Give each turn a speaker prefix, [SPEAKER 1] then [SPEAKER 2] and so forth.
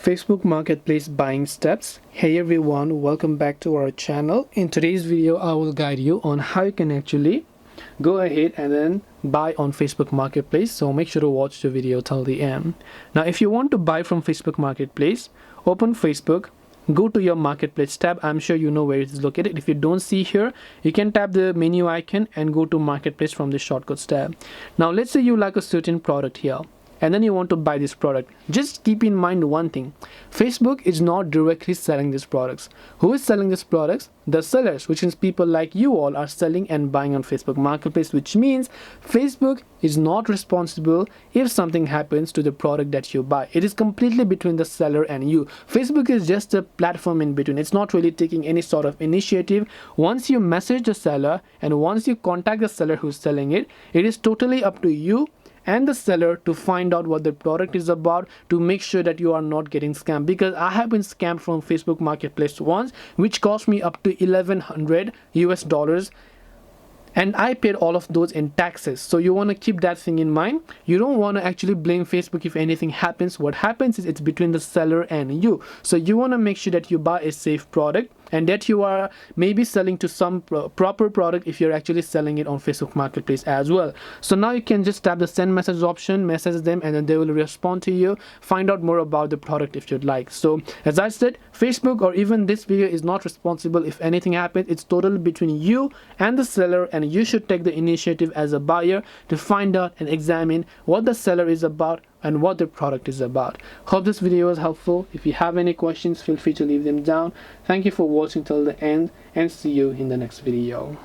[SPEAKER 1] Facebook Marketplace buying steps. Hey everyone, welcome back to our channel. In today's video I will guide you on how you can actually go ahead and then buy on Facebook Marketplace, so make sure to watch the video till the end. Now if you want to buy from Facebook Marketplace, open Facebook, go to your Marketplace tab. I'm sure you know where it is located. If you don't see here, you can tap the menu icon and go to Marketplace from the shortcuts tab. Now let's say you like a certain product here and then you want to buy this product. Just keep in mind one thing: Facebook is not directly selling these products. Who is selling these products? The sellers, which means people like you all are selling and buying on Facebook Marketplace, which means Facebook is not responsible if something happens to the product that you buy. It is completely between the seller and you. Facebook is just a platform in between. It's not really taking any sort of initiative. Once you message the seller and once you contact the seller who's selling it, it is totally up to you and the seller to find out what the product is about, to make sure that you are not getting scammed. Because I have been scammed from Facebook Marketplace once, which cost me up to $1,100 US, and I paid all of those in taxes. So you want to keep that thing in mind. You don't want to actually blame Facebook if anything happens. What happens is it's between the seller and you. So you want to make sure that you buy a safe product and that you are maybe selling to some proper product if you're actually selling it on Facebook Marketplace as well. So now you can just tap the send message option, message them, and then they will respond to you. Find out more about the product if you'd like. So as I said, Facebook or even this video is not responsible if anything happens. It's totally between you and the seller, and you should take the initiative as a buyer to find out and examine what the seller is about and what the product is about. Hope this video was helpful. If you have any questions, feel free to leave them down. Thank you for watching till the end and see you in the next video.